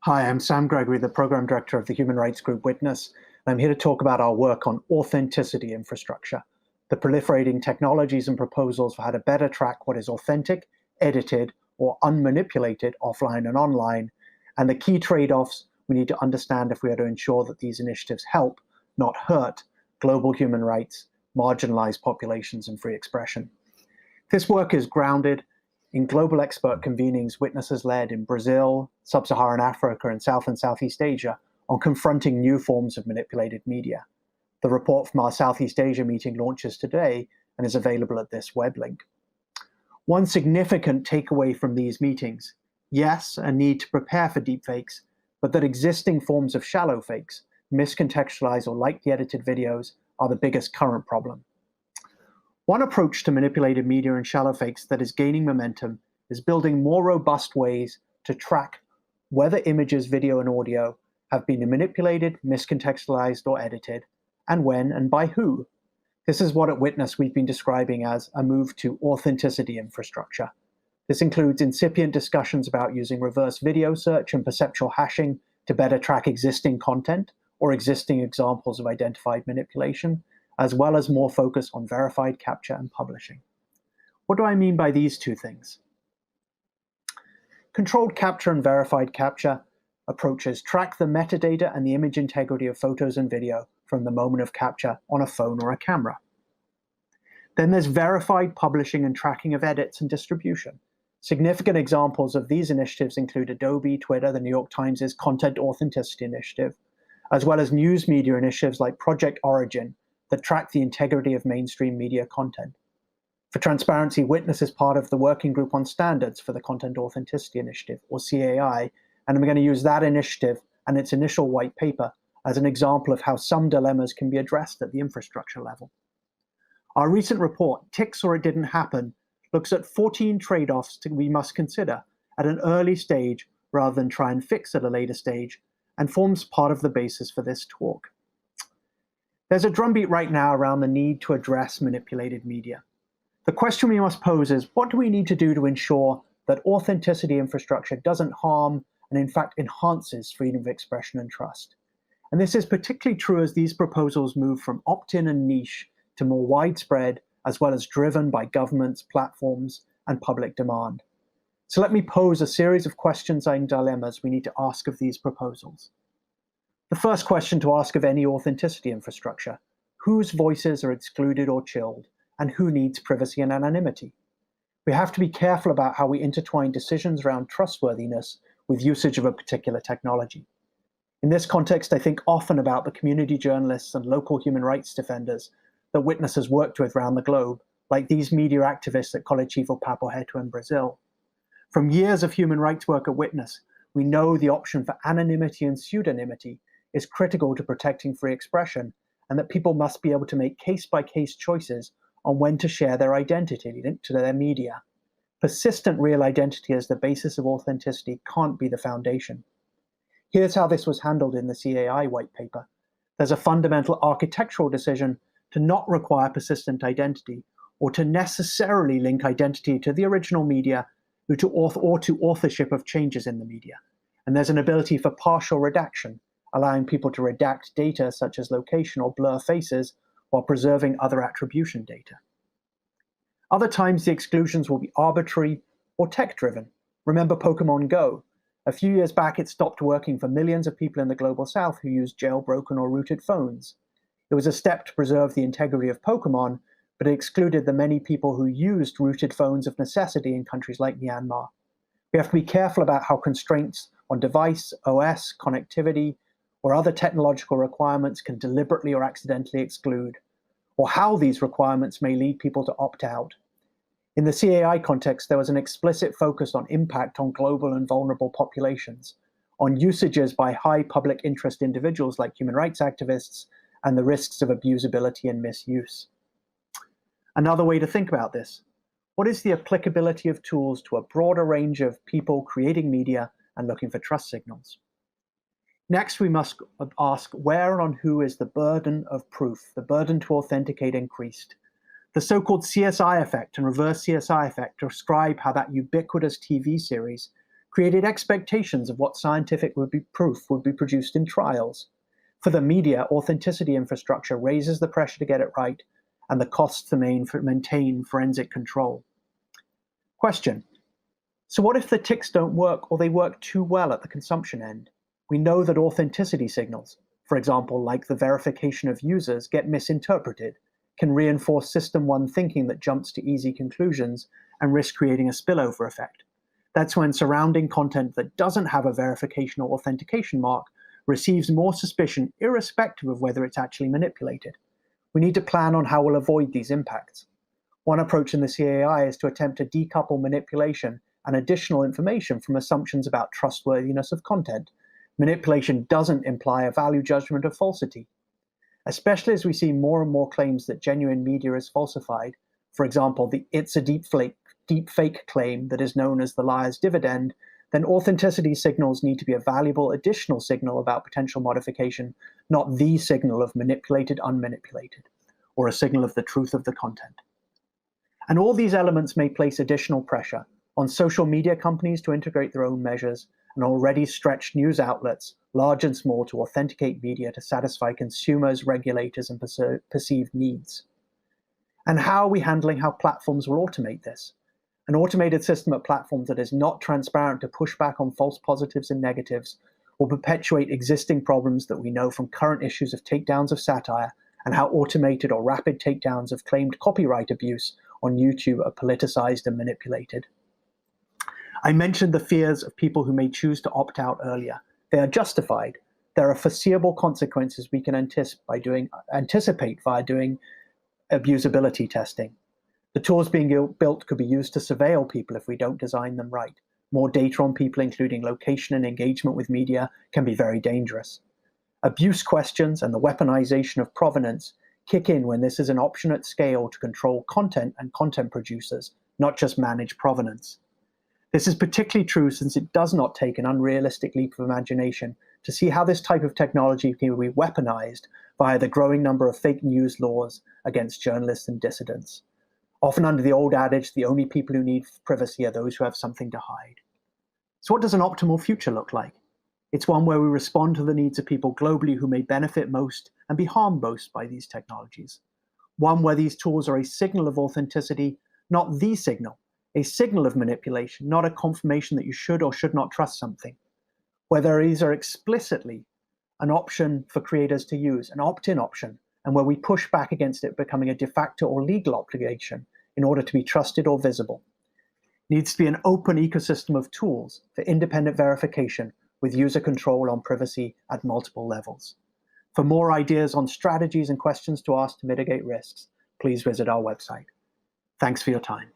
Hi, I'm Sam Gregory, the Program Director of the human rights group Witness, and I'm here to talk about our work on authenticity infrastructure, the proliferating technologies and proposals for how to better track what is authentic, edited, or unmanipulated offline and online, and the key trade-offs we need to understand if we are to ensure that these initiatives help, not hurt, global human rights, marginalized populations, and free expression. This work is grounded in global expert convenings Witnesses led in Brazil, Sub-Saharan Africa, and South and Southeast Asia on confronting new forms of manipulated media. The report from our Southeast Asia meeting launches today and is available at this web link. One significant takeaway from these meetings: yes, a need to prepare for deepfakes, but that existing forms of shallow fakes, miscontextualized or lightly edited videos, are the biggest current problem. One approach to manipulated media and shallow fakes that is gaining momentum is building more robust ways to track whether images, video, and audio have been manipulated, miscontextualized, or edited, and when and by who. This is what at Witness we've been describing as a move to authenticity infrastructure. This includes incipient discussions about using reverse video search and perceptual hashing to better track existing content or existing examples of identified manipulation, as well as more focus on verified capture and publishing. What do I mean by these two things? Controlled capture and verified capture approaches track the metadata and the image integrity of photos and video from the moment of capture on a phone or a camera. Then there's verified publishing and tracking of edits and distribution. Significant examples of these initiatives include Adobe, Twitter, the New York Times' Content Authenticity Initiative, as well as news media initiatives like Project Origin, that track the integrity of mainstream media content. For transparency, Witness is part of the Working Group on Standards for the Content Authenticity Initiative, or CAI, and I'm going to use that initiative and its initial white paper as an example of how some dilemmas can be addressed at the infrastructure level. Our recent report, Ticks or It Didn't Happen, looks at 14 trade-offs we must consider at an early stage rather than try and fix at a later stage, and forms part of the basis for this talk. There's a drumbeat right now around the need to address manipulated media. The question we must pose is, what do we need to do to ensure that authenticity infrastructure doesn't harm and in fact enhances freedom of expression and trust? And this is particularly true as these proposals move from opt-in and niche to more widespread, as well as driven by governments, platforms, and public demand. So let me pose a series of questions and dilemmas we need to ask of these proposals. The first question to ask of any authenticity infrastructure: whose voices are excluded or chilled, and who needs privacy and anonymity? We have to be careful about how we intertwine decisions around trustworthiness with usage of a particular technology. In this context, I think often about the community journalists and local human rights defenders that Witness has worked with around the globe, like these media activists at Coletivo Papo Reto in Brazil. From years of human rights work at Witness, we know the option for anonymity and pseudonymity is critical to protecting free expression, and that people must be able to make case-by-case choices on when to share their identity linked to their media. Persistent real identity as the basis of authenticity can't be the foundation. Here's how this was handled in the CAI white paper. There's a fundamental architectural decision to not require persistent identity, or to necessarily link identity to the original media or to authorship of changes in the media. And there's an ability for partial redaction, allowing people to redact data such as location or blur faces while preserving other attribution data. Other times, the exclusions will be arbitrary or tech-driven. Remember Pokemon Go? A few years back, it stopped working for millions of people in the Global South who used jailbroken or rooted phones. It was a step to preserve the integrity of Pokemon, but it excluded the many people who used rooted phones of necessity in countries like Myanmar. We have to be careful about how constraints on device, OS, connectivity, or other technological requirements can deliberately or accidentally exclude, or how these requirements may lead people to opt out. In the CAI context, there was an explicit focus on impact on global and vulnerable populations, on usages by high public interest individuals like human rights activists, and the risks of abusability and misuse. Another way to think about this: what is the applicability of tools to a broader range of people creating media and looking for trust signals? Next, we must ask where and on who is the burden of proof, the burden to authenticate increased. The so-called CSI effect and reverse CSI effect describe how that ubiquitous TV series created expectations of what scientific proof would be produced in trials. For the media, authenticity infrastructure raises the pressure to get it right and the costs to maintain forensic control. Question. So what if the ticks don't work or they work too well at the consumption end? We know that authenticity signals, for example, like the verification of users, get misinterpreted, can reinforce System 1 thinking that jumps to easy conclusions and risk creating a spillover effect. That's when surrounding content that doesn't have a verification or authentication mark receives more suspicion irrespective of whether it's actually manipulated. We need to plan on how we'll avoid these impacts. One approach in the CAI is to attempt to decouple manipulation and additional information from assumptions about trustworthiness of content. Manipulation doesn't imply a value judgment of falsity. Especially as we see more and more claims that genuine media is falsified, for example, the "it's a deep fake" claim that is known as the liar's dividend, then authenticity signals need to be a valuable additional signal about potential modification, not the signal of manipulated, unmanipulated, or a signal of the truth of the content. And all these elements may place additional pressure on social media companies to integrate their own measures and already stretched news outlets, large and small, to authenticate media to satisfy consumers, regulators, and perceived needs. And how are we handling how platforms will automate this? An automated system at platforms that is not transparent to push back on false positives and negatives will perpetuate existing problems that we know from current issues of takedowns of satire and how automated or rapid takedowns of claimed copyright abuse on YouTube are politicized and manipulated. I mentioned the fears of people who may choose to opt out earlier. They are justified. There are foreseeable consequences we can anticipate via doing abusability testing. The tools being built could be used to surveil people if we don't design them right. More data on people, including location and engagement with media, can be very dangerous. Abuse questions and the weaponization of provenance kick in when this is an option at scale to control content and content producers, not just manage provenance. This is particularly true since it does not take an unrealistic leap of imagination to see how this type of technology can be weaponized via the growing number of fake news laws against journalists and dissidents. Often under the old adage, the only people who need privacy are those who have something to hide. So what does an optimal future look like? It's one where we respond to the needs of people globally who may benefit most and be harmed most by these technologies. One where these tools are a signal of authenticity, not the signal, a signal of manipulation, not a confirmation that you should or should not trust something. Where these are explicitly an option for creators to use, an opt-in option, and where we push back against it becoming a de facto or legal obligation in order to be trusted or visible. It needs to be an open ecosystem of tools for independent verification with user control on privacy at multiple levels. For more ideas on strategies and questions to ask to mitigate risks, please visit our website. Thanks for your time.